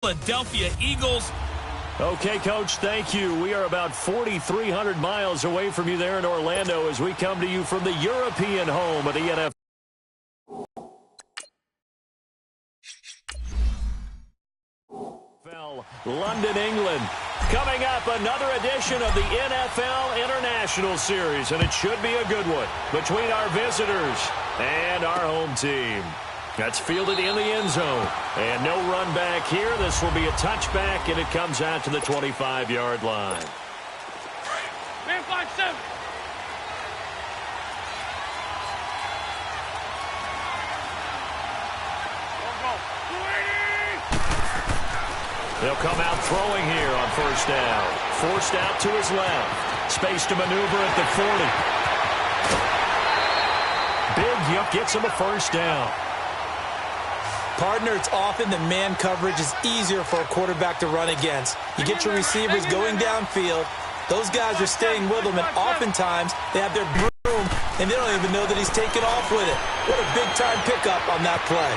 Philadelphia Eagles. Okay, Coach, thank you. We are about 4,300 miles away from you there in Orlando as we come to you from the European home of the NFL. London, England. Coming up, another edition of the NFL International Series, and it should be a good one between our visitors and our home team. That's fielded in the end zone. And no run back here. This will be a touchback, and it comes out to the 25-yard line. Man, 5-7. He'll come out throwing here on first down. Forced out to his left. Space to maneuver at the 40. Big Yup gets him a first down. Partner, it's often the man coverage is easier for a quarterback to run against. You get your receivers going downfield. Those guys are staying with them, and oftentimes they have their broom, and they don't even know that he's taken off with it. What a big-time pickup on that play.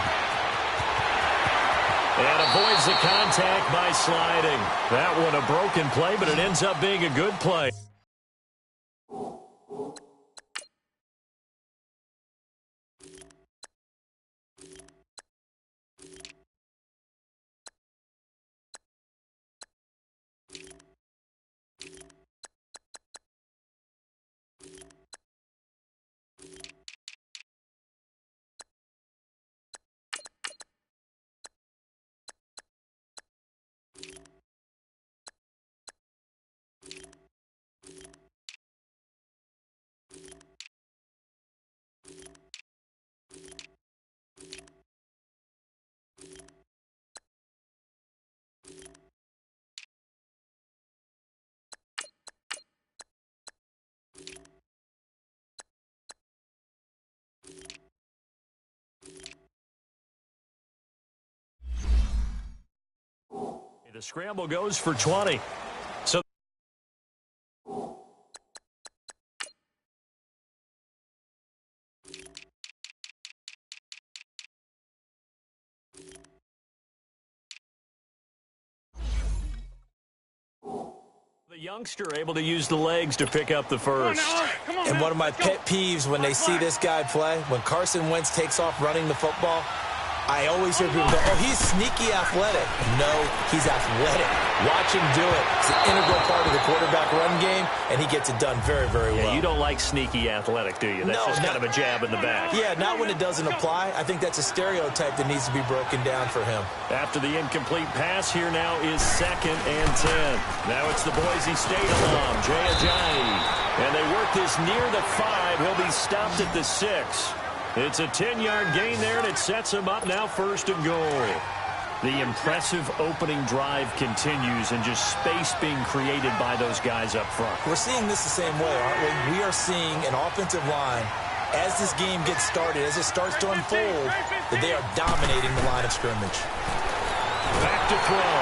And avoids the contact by sliding. That one a broken play, but it ends up being a good play. The scramble goes for 20. So the youngster able to use the legs to pick up the first. Come on, And one of my pet peeves when they see this guy play, when Carson Wentz takes off running the football, I always hear people go, oh, he's sneaky athletic. No, he's athletic. Watch him do it. It's an integral part of the quarterback run game, and he gets it done very, very well. You don't like sneaky athletic, do you? That's just kind of a jab in the back. Yeah, not when it doesn't apply. I think that's a stereotype that needs to be broken down for him. After the incomplete pass, here now is 2nd and 10. Now it's the Boise State alum, Jay Ajayi. And they work this near the 5. He'll be stopped at the 6. It's a 10-yard gain there, and it sets him up now 1st and goal. The impressive opening drive continues, and just space being created by those guys up front. We're seeing this the same way, aren't we? We are seeing an offensive line, as this game gets started, as it starts to unfold, that they are dominating the line of scrimmage. Back to throw,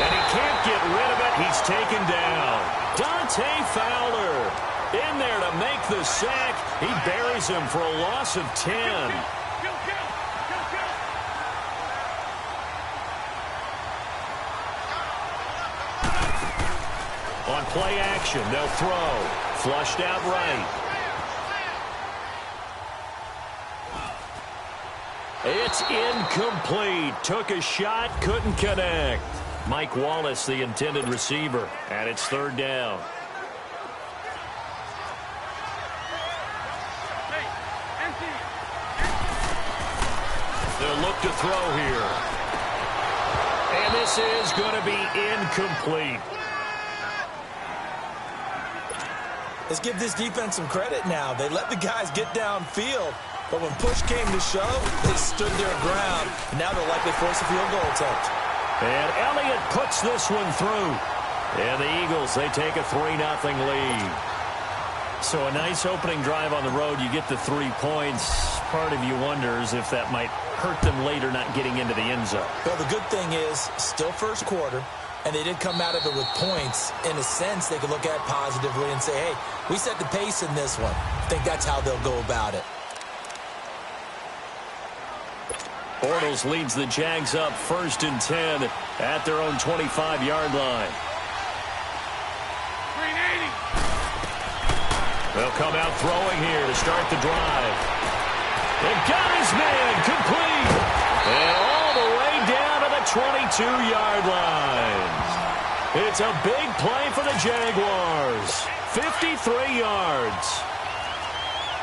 and he can't get rid of it. He's taken down. Dante Fowler in there to make the sack. He buries him for a loss of 10. On play action, they'll throw. Flushed out right. It's incomplete. Took a shot, couldn't connect. Mike Wallace, the intended receiver, and it's 3rd down. They'll look to throw here. And this is going to be incomplete. Let's give this defense some credit now. They let the guys get downfield, but when push came to shove, they stood their ground. Now they'll likely force a field goal attempt. And Elliott puts this one through. And the Eagles, they take a 3-0 lead. So a nice opening drive on the road. You get the 3 points. Part of you wonders if that might hurt them later not getting into the end zone. Well, the good thing is, still first quarter, and they did come out of it with points. In a sense, they could look at it positively and say, hey, we set the pace in this one. I think that's how they'll go about it. Bortles leads the Jags up 1st and 10 at their own 25-yard line. They'll come out throwing here to start the drive. They got his man complete. And all the way down to the 22-yard line. It's a big play for the Jaguars. 53 yards.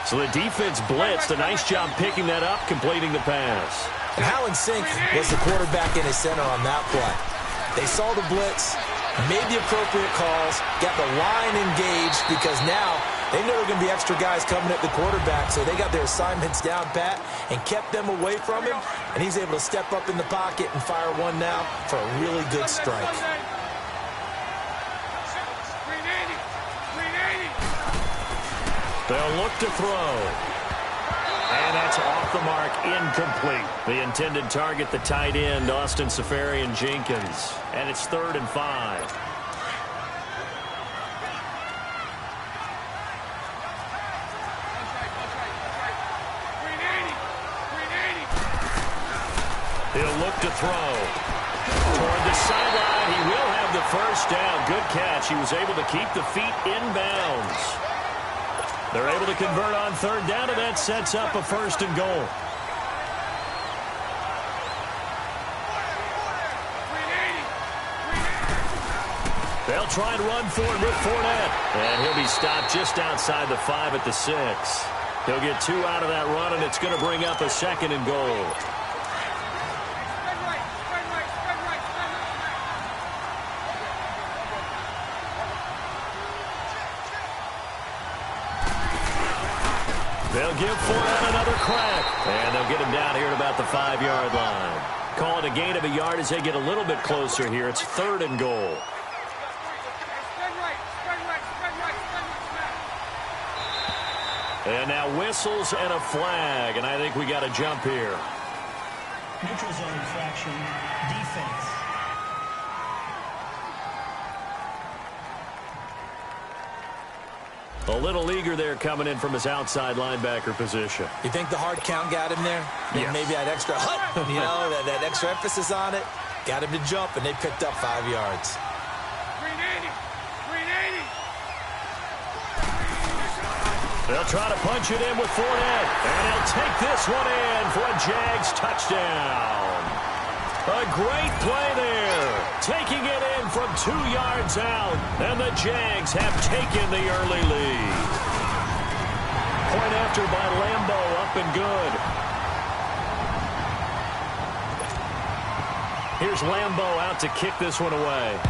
So the defense blitzed. A nice job picking that up, completing the pass. And how in sync was the quarterback in his center on that play? They saw the blitz, made the appropriate calls, got the line engaged because now they know there are going to be extra guys coming at the quarterback, so they got their assignments down pat and kept them away from him, and he's able to step up in the pocket and fire one now for a really good strike. They'll look to throw. And that's off the mark, incomplete. The intended target, the tight end, Austin Seferian-Jenkins. And it's 3rd and 5. He'll look to throw. Toward the sideline, he will have the first down. Good catch. He was able to keep the feet inbounds. They're able to convert on 3rd down, and that sets up a 1st and goal. They'll try and run for it with Fournette. And he'll be stopped just outside the 5 at the 6. He'll get 2 out of that run, and it's going to bring up a 2nd and goal. They'll give Fournette another crack. And they'll get him down here at about the 5-yard line. Call it a gain of a yard as they get a little bit closer here. It's 3rd and goal. And now whistles and a flag. And I think we got a jump here. Neutral zone infraction. Defense. A little eager there coming in from his outside linebacker position. You think the hard count got him there? Yes. Maybe that extra that extra emphasis on it got him to jump, and they picked up 5 yards. They'll try to punch it in with Fournette, and he'll take this one in for a Jags touchdown. A great play there, taking it in from 2 yards out, and the Jags have taken the early lead. Point after by Lambo, up and good. Here's Lambo out to kick this one away.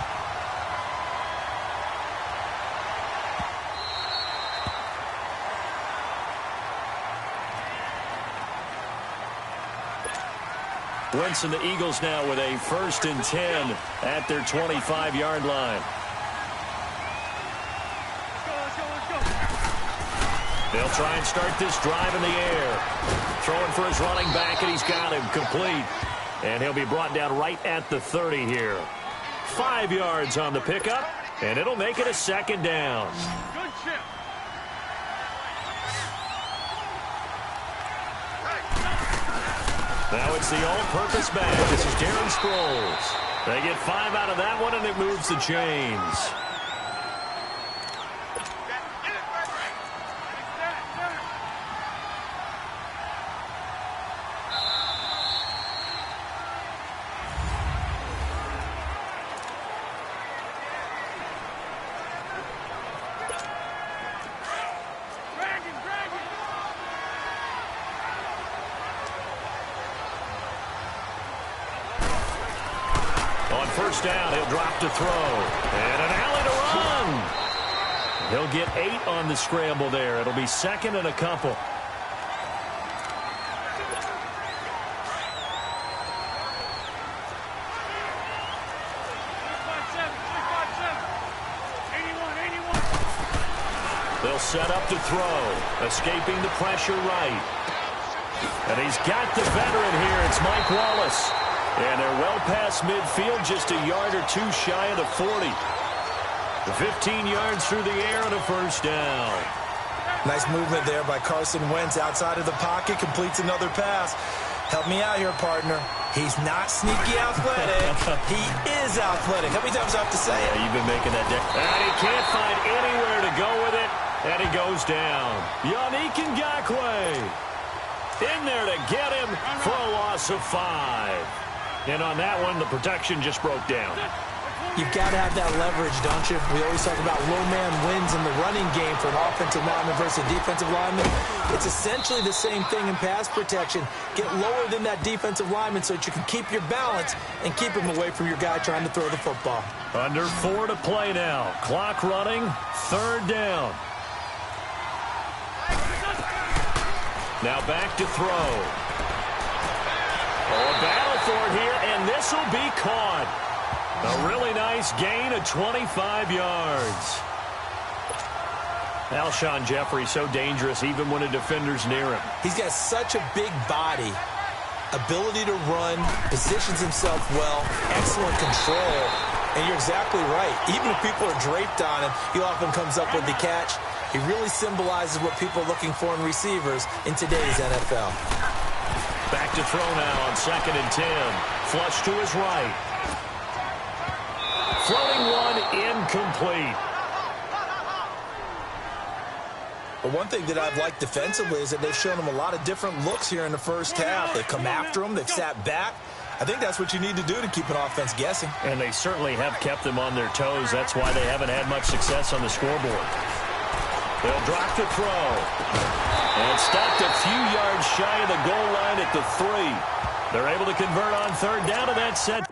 Wentz and the Eagles now with a 1st and 10 at their 25-yard line. They'll try and start this drive in the air. Throwing for his running back, and he's got him complete. And he'll be brought down right at the 30 here. 5 yards on the pickup, and it'll make it a 2nd down. Good chip. Now it's the all-purpose back. This is Darren Sproles. They get 5 out of that one, and it moves the chains. First down, he'll drop to throw. And an alley to run. He'll get 8 on the scramble there. It'll be 2nd and a couple. They'll set up to throw. Escaping the pressure right. And he's got the veteran here. It's Mike Wallace. And they're well past midfield, just a yard or 2 shy of the 40. 15 yards through the air and a 1st down. Nice movement there by Carson Wentz outside of the pocket, completes another pass. Help me out here, partner. He's not sneaky athletic. He is athletic. How many times do I have to say it? Yeah, you've been making that. And he can't find anywhere to go with it. And he goes down. Yannick Ngakoue in there to get him for a loss of 5. And on that one, the protection just broke down. You've got to have that leverage, don't you? We always talk about low man wins in the running game for an offensive lineman versus a defensive lineman. It's essentially the same thing in pass protection. Get lower than that defensive lineman so that you can keep your balance and keep him away from your guy trying to throw the football. Under 4 to play now. Clock running. 3rd down. Now back to throw. Oh, a battle for it here, and this will be caught. A really nice gain of 25 yards. Alshon Jeffrey so dangerous even when a defender's near him. He's got such a big body, ability to run, positions himself well, excellent control. And you're exactly right. Even if people are draped on him, he often comes up with the catch. He really symbolizes what people are looking for in receivers in today's NFL. Back to throw now on 2nd and 10. Flush to his right. Floating one, incomplete. But one thing that I've liked defensively is that they've shown him a lot of different looks here in the first half. They've come after him. They've sat back. I think that's what you need to do to keep an offense guessing. And they certainly have kept them on their toes. That's why they haven't had much success on the scoreboard. They'll drop the throw. And stopped a few yards shy of the goal line at the 3. They're able to convert on 3rd down, and that's set.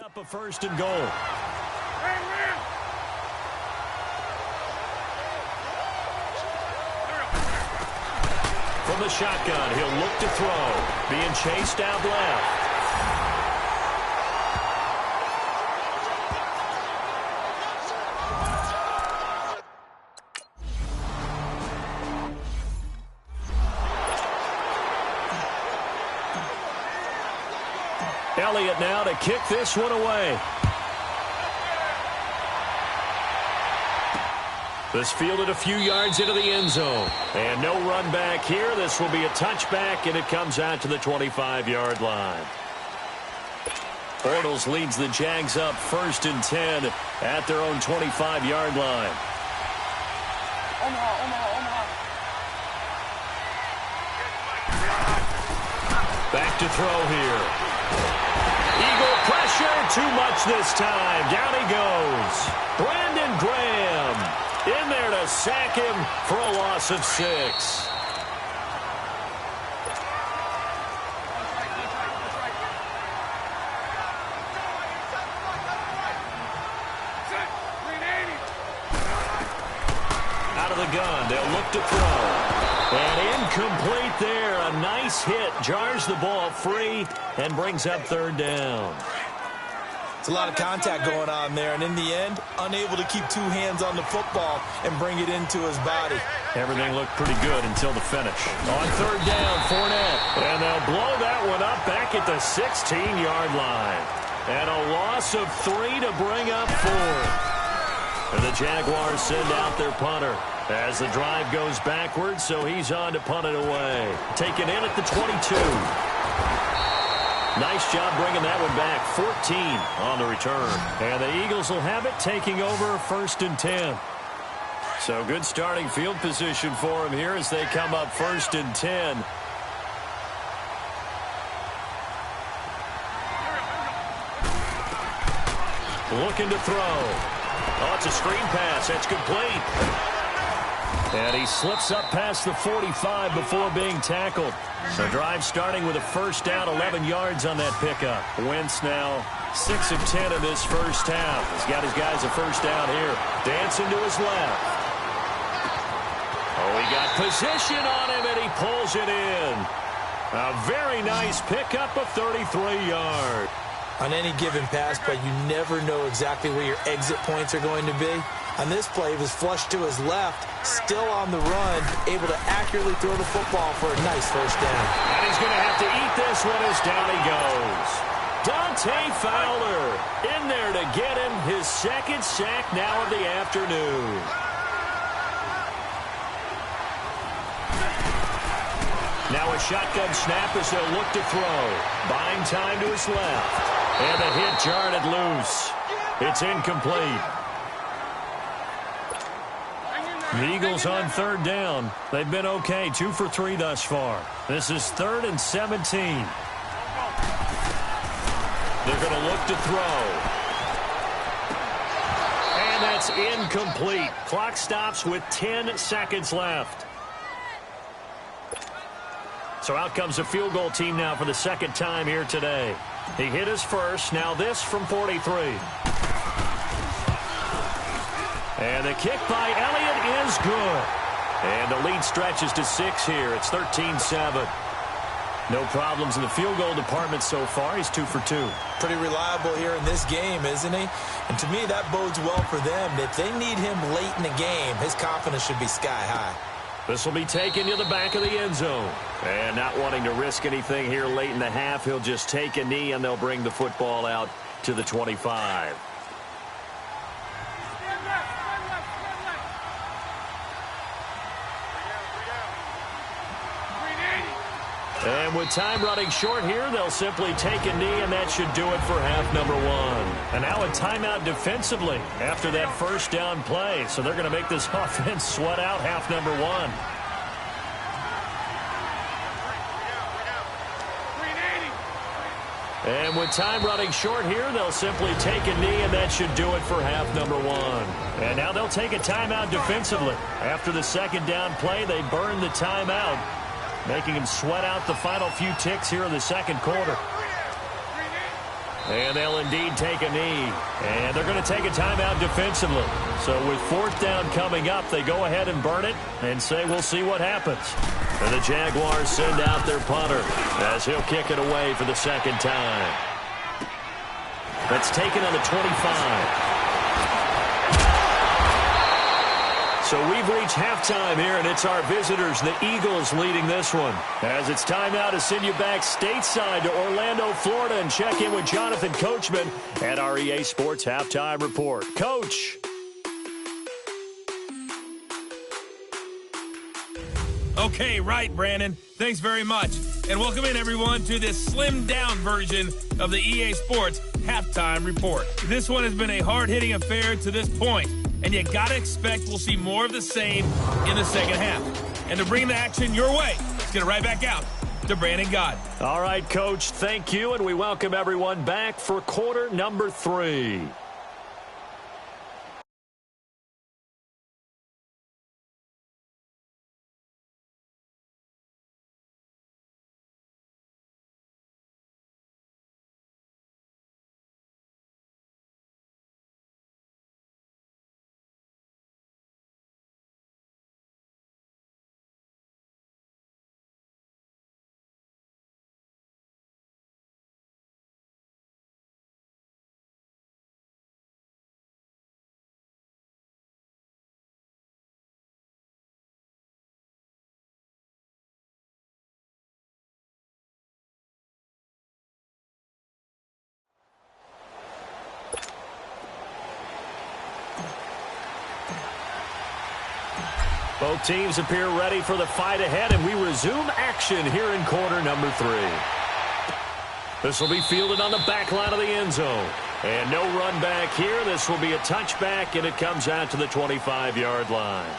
Up a 1st and goal. From the shotgun, he'll look to throw. Being chased out left. Elliott now to kick this one away. This fielded a few yards into the end zone. And no run back here. This will be a touchback, and it comes out to the 25-yard line. Bortles leads the Jags up 1st and 10 at their own 25-yard line. Back to throw here. Eagle pressure, too much this time. Down he goes. Brandon Graham in there to sack him for a loss of 6. Out of the gun, they'll look to throw. And incomplete there. A nice hit. Jars the ball free and brings up 3rd down. It's a lot of contact going on there. And in the end, unable to keep 2 hands on the football and bring it into his body. Everything looked pretty good until the finish. On 3rd down, Fournette. And they'll blow that one up back at the 16-yard line. And a loss of 3 to bring up 4. And the Jaguars send out their punter as the drive goes backwards, so he's on to punt it away. Taken in at the 22. Nice job bringing that one back. 14 on the return. And the Eagles will have it, taking over 1st and 10. So good starting field position for them here as they come up 1st and 10. Looking to throw. Oh, it's a screen pass. That's complete. And he slips up past the 45 before being tackled. So drive starting with a 1st down, 11 yards on that pickup. Wentz now 6 of 10 in this first half. He's got his guys a 1st down here. Dancing to his left. Oh, he got position on him, and he pulls it in. A very nice pickup of 33 yards. On any given pass play, you never know exactly where your exit points are going to be. On this play, he was flushed to his left, still on the run, able to accurately throw the football for a nice first down. And he's going to have to eat this one as down he goes. Dante Fowler in there to get him his second sack now of the afternoon. Now a shotgun snap as they'll look to throw. Buying time to his left. And the hit jarred it loose. It's incomplete. The Eagles on third down. They've been okay, 2 for 3 thus far. This is 3rd and 17. They're going to look to throw. And that's incomplete. Clock stops with 10 seconds left. So out comes the field goal team now for the second time here today. He hit his first. Now this from 43. And the kick by Elliott is good. And the lead stretches to 6 here. It's 13-7. No problems in the field goal department so far. He's 2 for 2. Pretty reliable here in this game, isn't he? And to me, that bodes well for them. If they need him late in the game, his confidence should be sky high. This will be taken to the back of the end zone. And not wanting to risk anything here late in the half, he'll just take a knee, and they'll bring the football out to the 25. And with time running short here, they'll simply take a knee, and that should do it for half number 1. And now a timeout defensively after that first down play. So they're going to make this offense sweat out half number 1. And with time running short here, they'll simply take a knee, and that should do it for half number 1. And now they'll take a timeout defensively. After the second down play, they burn the timeout, making him sweat out the final few ticks here in the second quarter. And they'll indeed take a knee. And they're going to take a timeout defensively. So with fourth down coming up, they go ahead and burn it and say we'll see what happens. And the Jaguars send out their punter as he'll kick it away for the second time. That's taken on the 25. So we've reached halftime here, and it's our visitors, the Eagles, leading this one. As it's time now to send you back stateside to Orlando, Florida, and check in with Jonathan Coachman at our EA Sports Halftime Report. Coach. Okay, right, Brandon. Thanks very much. And welcome in, everyone, to this slimmed-down version of the EA Sports Halftime Report. This one has been a hard-hitting affair to this point. And you got to expect we'll see more of the same in the second half. And to bring the action your way, let's get it right back out to Brandon Gott. All right, Coach, thank you, and we welcome everyone back for quarter number 3. Both teams appear ready for the fight ahead, and we resume action here in quarter number 3. This will be fielded on the back line of the end zone. And no run back here. This will be a touchback, and it comes out to the 25-yard line.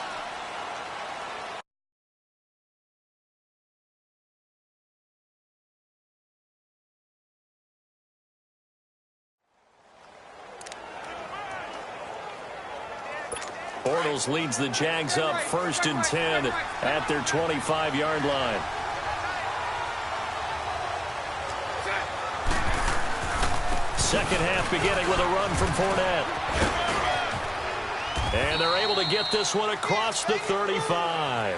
Bortles leads the Jags up 1st and 10 at their 25-yard line. Second half beginning with a run from Fournette. And they're able to get this one across the 35.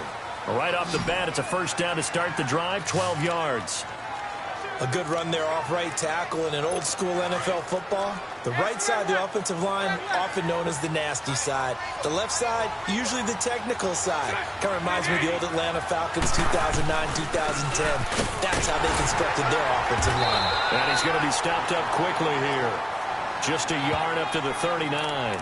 Right off the bat, it's a first down to start the drive, 12 yards. A good run there off right tackle in an old-school NFL football. The right side of the offensive line, often known as the nasty side. The left side, usually the technical side. Kind of reminds me of the old Atlanta Falcons 2009, 2010. That's how they constructed their offensive line. And he's going to be stopped up quickly here. Just a yard up to the 39.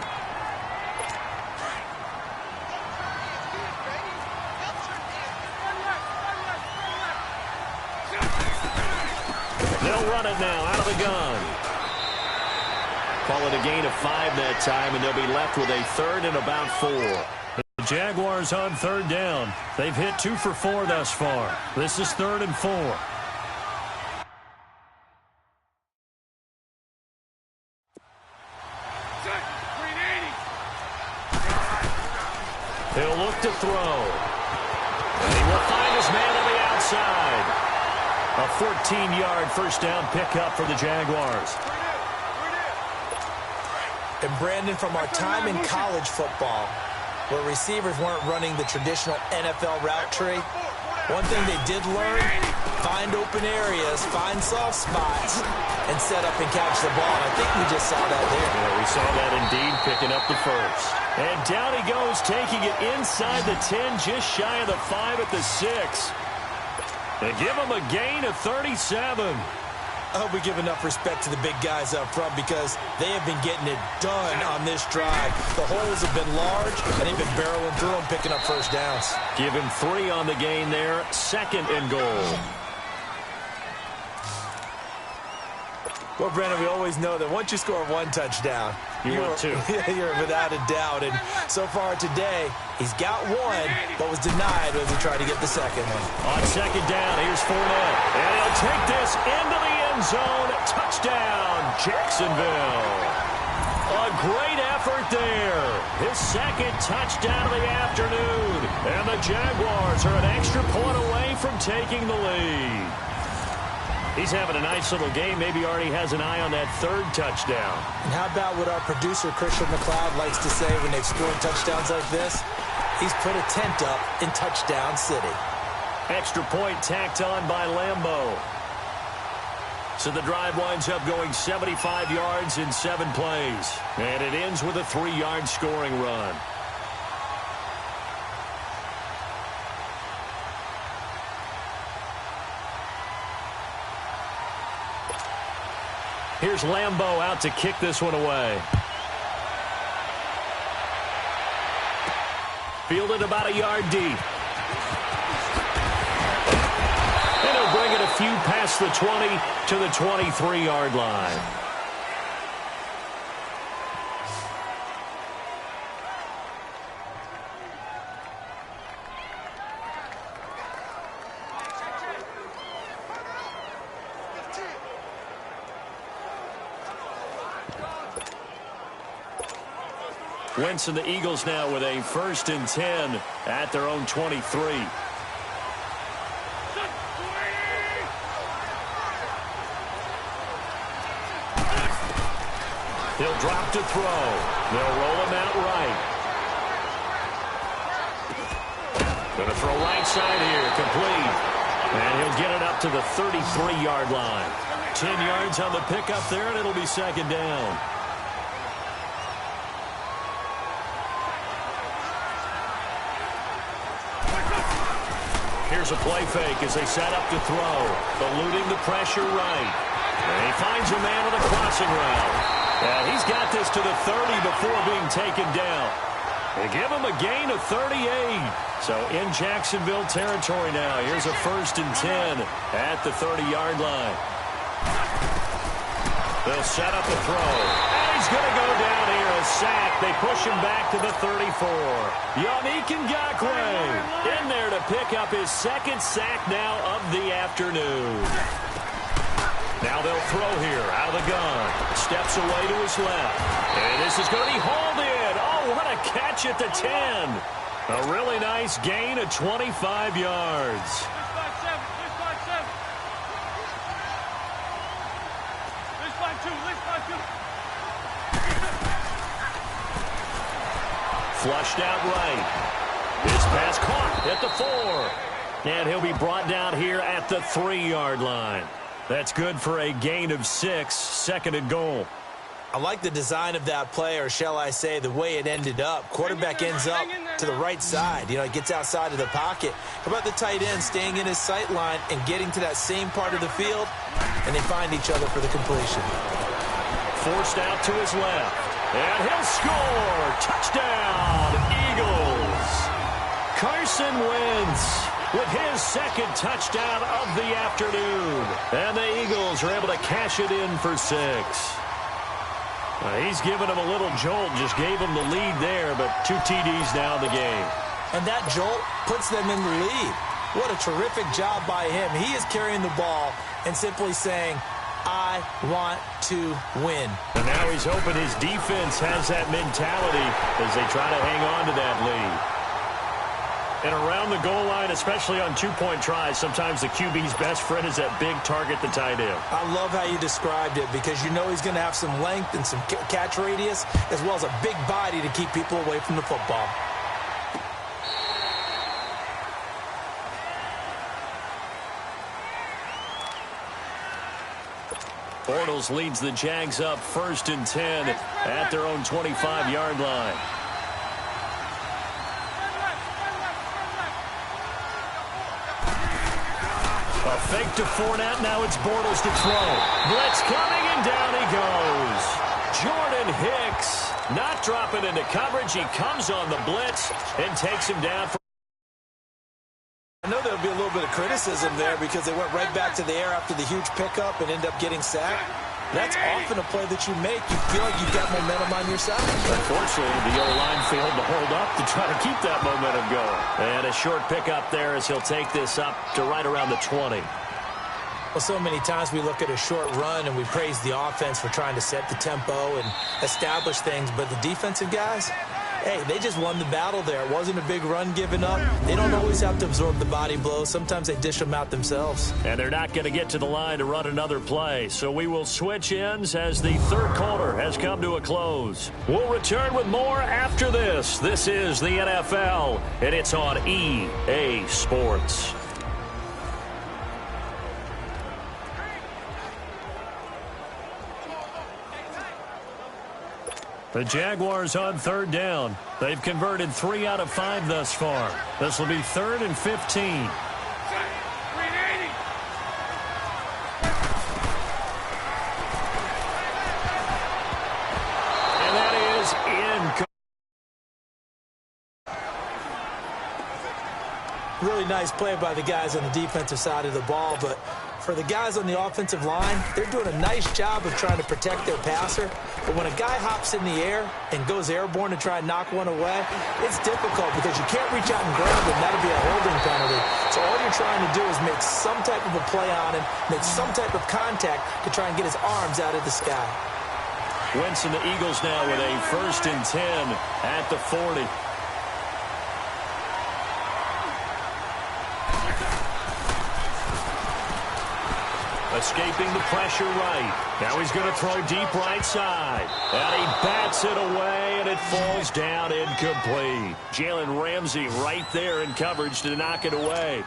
They'll run it now out of the gun. Call it a gain of 5 that time, and they'll be left with a third and about 4. The Jaguars on third down. They've hit 2 for 4 thus far. This is 3rd and 4. He'll look to throw. And he will find his man on the outside. A 14-yard first down pickup for the Jaguars. And Brandon, from our time in college football, where receivers weren't running the traditional NFL route tree, one thing they did learn, find open areas, find soft spots, and set up and catch the ball. I think we just saw that there. Yeah, we saw that indeed, picking up the first. And down he goes, taking it inside the 10, just shy of the 5 at the 6. They give him a gain of 37. I hope we give enough respect to the big guys up front because they have been getting it done on this drive. The holes have been large, and they've been barreling through them, picking up first downs. Give him 3 on the gain there, 2nd and goal. Well, Brandon, we always know that once you score 1 touchdown, you're without a doubt. And so far today, he's got 1, but was denied as he tried to get the second one. On 2nd down, here's Fournette. And he'll take this into the end zone. Touchdown, Jacksonville. A great effort there. His 2nd touchdown of the afternoon. And the Jaguars are an extra point away from taking the lead. He's having a nice little game. Maybe already has an eye on that 3rd touchdown. And how about what our producer, Christian McLeod, likes to say when they've scored touchdowns like this? He's put a tent up in Touchdown City. Extra point tacked on by Lambeau. So the drive winds up going 75 yards in 7 plays. And it ends with a 3-yard scoring run. Here's Lambeau out to kick this one away. Fielded about a yard deep. And he'll bring it a few past the 20 to the 23-yard line. Wentz and the Eagles now with a 1st and 10 at their own 23. He'll drop to throw. They'll roll him out right. Going to throw right side here, complete. And he'll get it up to the 33-yard line. 10 yards on the pickup there, and it'll be 2nd down. Here's a play fake as they set up to throw. Eluding the pressure right. And he finds a man on the crossing route. And he's got this to the 30 before being taken down. They give him a gain of 38. So in Jacksonville territory now. Here's a 1st and 10 at the 30-yard line. They'll set up the throw. And he's going to go down here, a sack. They push him back to the 34. Yannick Ngakoue in there to pick up his 2nd sack now of the afternoon. Now they'll throw here out of the gun. Steps away to his left. And this is going to be hauled in. Oh, what a catch at the 10. A really nice gain of 25 yards. Flushed out right. His pass caught at the 4. And he'll be brought down here at the 3-yard line. That's good for a gain of 6, second and goal. I like the design of that play, or shall I say the way it ended up. Quarterback ends up to the right side. He gets outside of the pocket. How about the tight end staying in his sight line and getting to that same part of the field, and they find each other for the completion. Forced out to his left. And he'll score. Touchdown, Eagles. Carson Wentz with his second touchdown of the afternoon. And the Eagles are able to cash it in for 6. He's given him a little jolt, just gave him the lead there, but 2 TDs now in the game. And that jolt puts them in the lead. What a terrific job by him. He is carrying the ball and simply saying, I want to win. And now he's hoping his defense has that mentality as they try to hang on to that lead. And around the goal line, especially on 2-point tries, sometimes the QB's best friend is that big target, the tight end. I love how you described it because you know he's going to have some length and some catch radius as well as a big body to keep people away from the football. Bortles leads the Jags up 1st and 10 at their own 25-yard line. A fake to Fournette. Now it's Bortles to throw. Blitz coming, and down he goes. Jordan Hicks not dropping into coverage. He comes on the blitz and takes him down. I know there'll be a little bit of criticism there because they went right back to the air after the huge pickup and end up getting sacked. That's often a play that you make. You feel like you've got momentum on your side. Unfortunately, the O-line failed to hold up to try to keep that momentum going. And a short pickup there as he'll take this up to right around the 20. Well, so many times we look at a short run and we praise the offense for trying to set the tempo and establish things. But the defensive guys, hey, they just won the battle there. It wasn't a big run given up. They don't always have to absorb the body blows. Sometimes they dish them out themselves. And they're not going to get to the line to run another play. So we will switch ends as the third quarter has come to a close. We'll return with more after this. This is the NFL, and it's on EA Sports. The Jaguars on 3rd down. They've converted 3 out of 5 thus far. This will be 3rd and 15. And that is in. Really nice play by the guys on the defensive side of the ball, but for the guys on the offensive line, they're doing a nice job of trying to protect their passer. But when a guy hops in the air and goes airborne to try and knock one away, it's difficult because you can't reach out and grab him. That'll be a holding penalty. So all you're trying to do is make some type of a play on him, make some type of contact to try and get his arms out of the sky. Wentz and the Eagles now with a 1st and 10 at the 40. Escaping the pressure right. Now he's going to throw deep right side. And he bats it away, and it falls down incomplete. Jalen Ramsey right there in coverage to knock it away.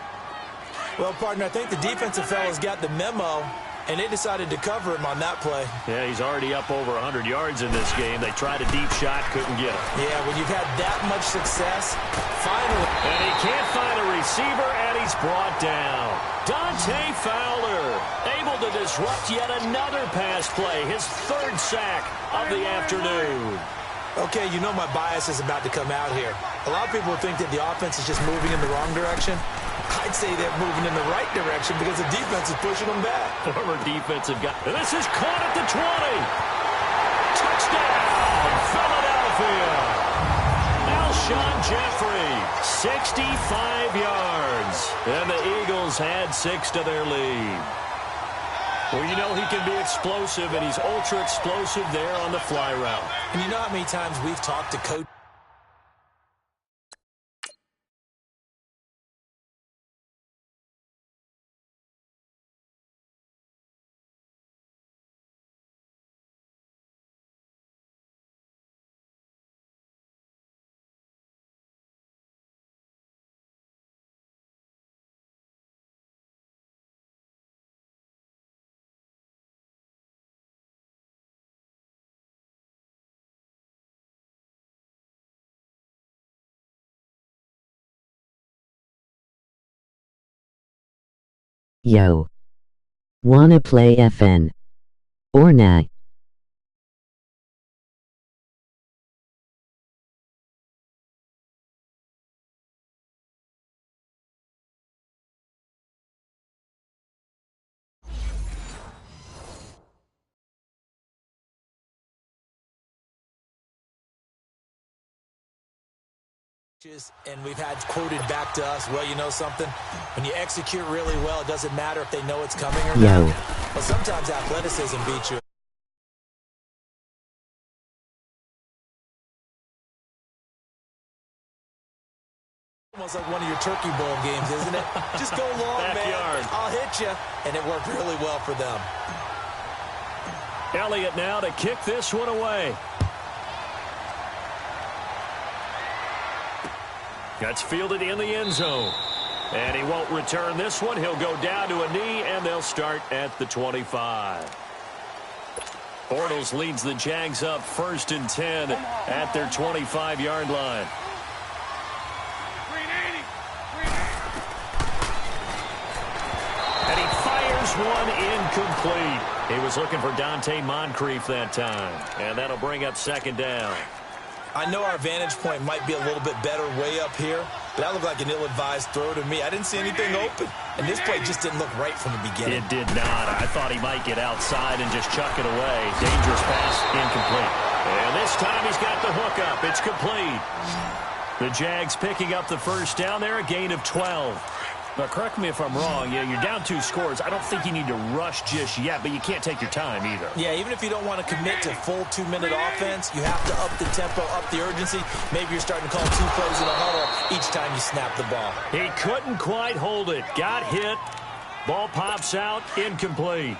Well, partner, I think the defensive fellas got the memo, and they decided to cover him on that play. Yeah, he's already up over 100 yards in this game. They tried a deep shot, couldn't get him. Yeah, when you've had that much success, finally. And he can't find a receiver, and he's brought down. Dante Fowler able to disrupt yet another pass play, his 3rd sack of the afternoon. Okay, you know my bias is about to come out here. A lot of people think that the offense is just moving in the wrong direction. I'd say they're moving in the right direction because the defense is pushing them back. Former defensive guy. And this is caught at the 20. Touchdown, Philadelphia. Alshon Jeffrey, 65 yards. And the Eagles had 6 to their lead. Well, you know he can be explosive, and he's ultra explosive there on the fly route. And you know how many times we've talked to coaches Yo. Wanna play FN? Or nah? And we've had quoted back to us, well, you know something? When you execute really well, it doesn't matter if they know it's coming or Yo. not. But sometimes athleticism beats you. Almost like one of your Turkey Bowl games, isn't it? Just go long, Backyard. Man. I'll hit you. And it worked really well for them. Elliott now to kick this one away. That's fielded in the end zone. And he won't return this one. He'll go down to a knee, and they'll start at the 25. Bortles leads the Jags up 1st and 10 at their 25-yard line. And he fires one incomplete. He was looking for Dante Moncrief that time. And that'll bring up 2nd down. I know our vantage point might be a little bit better way up here, but that looked like an ill-advised throw to me. I didn't see anything open, and this play just didn't look right from the beginning. It did not. I thought he might get outside and just chuck it away. Dangerous pass, incomplete. And this time he's got the hook up. It's complete. The Jags picking up the 1st down there, a gain of 12. Now, correct me if I'm wrong. Yeah, you're down 2 scores. I don't think you need to rush just yet, but you can't take your time either. Yeah, even if you don't want to commit to full 2-minute offense, you have to up the tempo, up the urgency. Maybe you're starting to call 2 plays in a huddle each time you snap the ball. He couldn't quite hold it. Got hit. Ball pops out. Incomplete.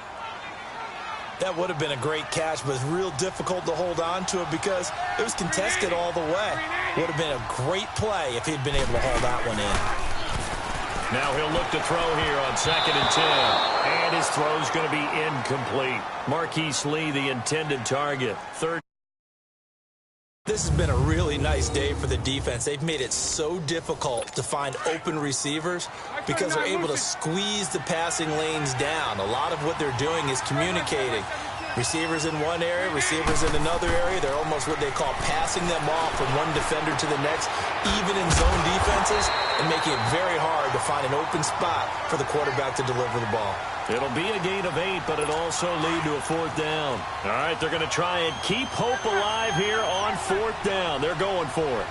That would have been a great catch, but it's real difficult to hold on to it because it was contested all the way. Would have been a great play if he'd been able to hold that one in. Now he'll look to throw here on 2nd and 10. And his throw's going to be incomplete. Marquise Lee, the intended target. 3rd. This has been a really nice day for the defense. They've made it so difficult to find open receivers because they're able to squeeze the passing lanes down. A lot of what they're doing is communicating. Receivers in one area, receivers in another area. They're almost what they call passing them off from one defender to the next, even in zone defenses, and making it very hard to find an open spot for the quarterback to deliver the ball. It'll be a gain of 8, but it'll also lead to a 4th down. All right, they're going to try and keep hope alive here on 4th down. They're going for it.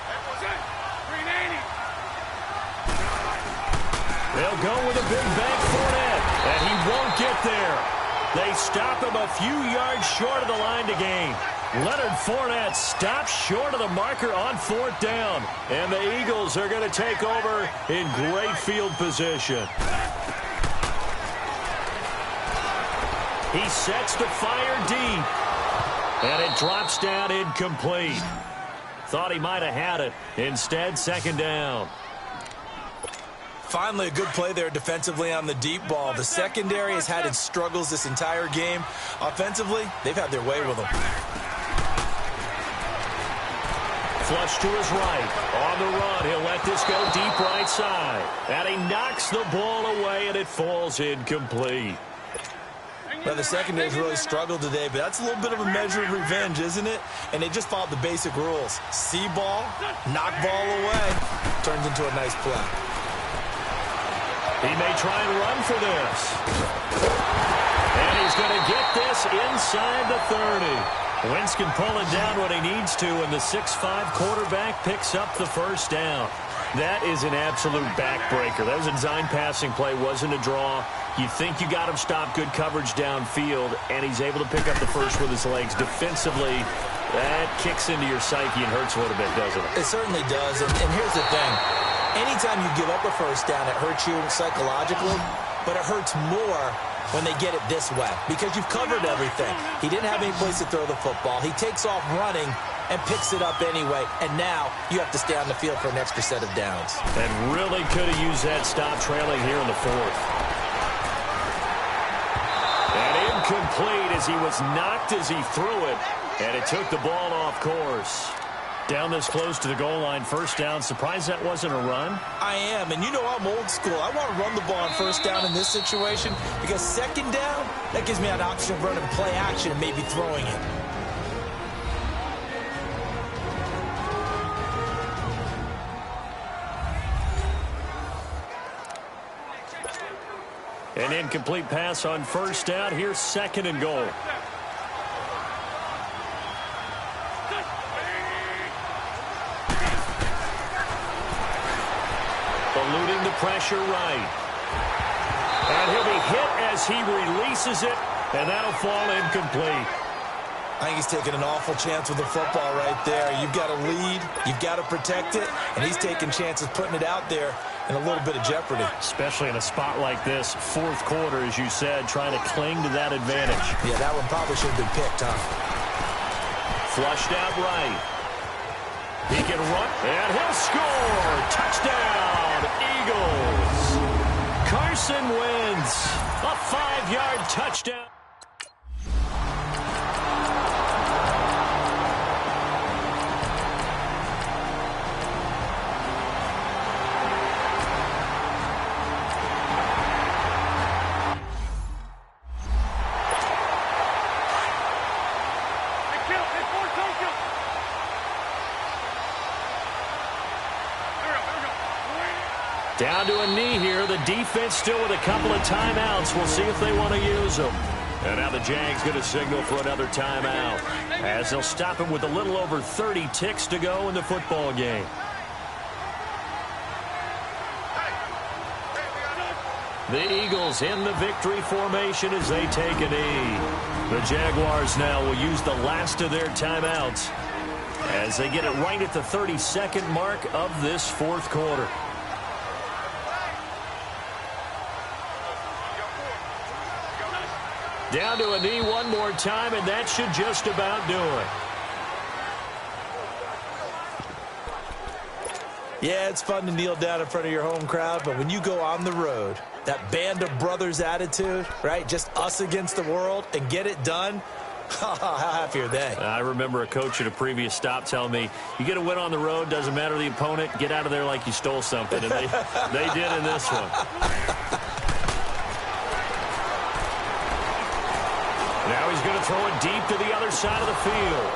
They'll go with a big bank Fournette, and he won't get there. They stop him a few yards short of the line to gain. Leonard Fournette stops short of the marker on 4th down. And the Eagles are going to take over in great field position. He sets to fire deep. And it drops down incomplete. Thought he might have had it. Instead, 2nd down. Finally, a good play there defensively on the deep ball. The secondary has had its struggles this entire game. Offensively, they've had their way with them. Flush to his right. On the run, he'll let this go deep right side. And he knocks the ball away, and it falls incomplete. Now, the secondary's really struggled today, but that's a little bit of a measure of revenge, isn't it? And they just followed the basic rules. See ball, knock ball away. Turns into a nice play. He may try and run for this. And he's going to get this inside the 30. Wentz can pull it down when he needs to, and the 6'5 quarterback picks up the 1st down. That is an absolute backbreaker. That was a design passing play, wasn't a draw. You think you got him stopped, good coverage downfield, and he's able to pick up the 1st with his legs. Defensively, that kicks into your psyche and hurts a little bit, doesn't it? It certainly does, and here's the thing. Anytime you give up a 1st down, it hurts you psychologically, but it hurts more when they get it this way because you've covered everything. He didn't have any place to throw the football. He takes off running and picks it up anyway, and now you have to stay on the field for an extra set of downs. And really could have used that stop trailing here in the 4th. And incomplete as he was knocked as he threw it, and it took the ball off course. Down this close to the goal line, first down. Surprised that wasn't a run? I am, and you know I'm old school. I want to run the ball on first down in this situation because second down, that gives me an option of running play action and maybe throwing it. An incomplete pass on first down. Here's second and goal. Eluding the pressure right. And he'll be hit as he releases it, and that'll fall incomplete. I think he's taking an awful chance with the football right there. You've got to lead, you've got to protect it, and he's taking chances putting it out there in a little bit of jeopardy. Especially in a spot like this, fourth quarter, as you said, trying to cling to that advantage. Yeah, that one probably should have been picked, huh? Flushed out right. He can run, and he'll score. Touchdown, Eagles. Carson wins. A 5-yard touchdown. Down to a knee here. The defense still with a couple of timeouts. We'll see if they want to use them. And now the Jags going to signal for another timeout as they'll stop him with a little over 30 ticks to go in the football game. The Eagles in the victory formation as they take a knee. The Jaguars now will use the last of their timeouts as they get it right at the 32nd mark of this fourth quarter. Down to a knee one more time, and that should just about do it. Yeah, it's fun to kneel down in front of your home crowd, but when you go on the road, that band of brothers attitude, right, just us against the world, and get it done, how happy are they? I remember a coach at a previous stop telling me, you get a win on the road, doesn't matter the opponent, get out of there like you stole something, and they did in this one. Now he's going to throw it deep to the other side of the field.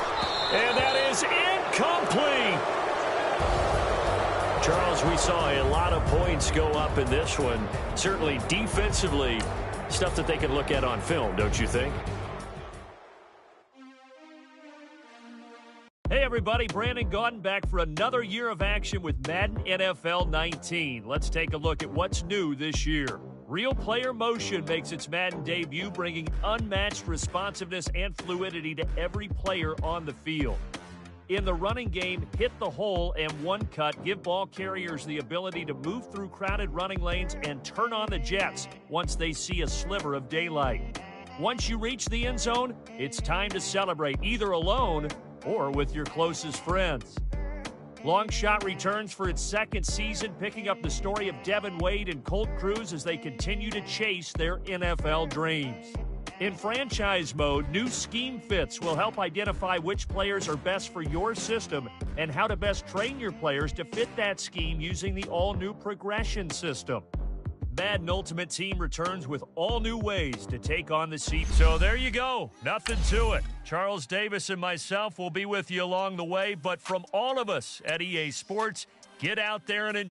And that is incomplete. Charles, we saw a lot of points go up in this one. Certainly defensively, stuff that they can look at on film, don't you think? Hey everybody, Brandon Gaudin back for another year of action with Madden NFL 19. Let's take a look at what's new this year. Real player motion makes its Madden debut, bringing unmatched responsiveness and fluidity to every player on the field. In the running game, hit the hole and one cut give ball carriers the ability to move through crowded running lanes and turn on the jets once they see a sliver of daylight. Once you reach the end zone, it's time to celebrate either alone or with your closest friends. Long Shot returns for its second season, picking up the story of Devin Wade and Colt Cruz as they continue to chase their NFL dreams. In franchise mode, new scheme fits will help identify which players are best for your system and how to best train your players to fit that scheme using the all-new progression system. Madden Ultimate Team returns with all new ways to take on the seat. So there you go. Nothing to it. Charles Davis and myself will be with you along the way, but from all of us at EA Sports, get out there and enjoy.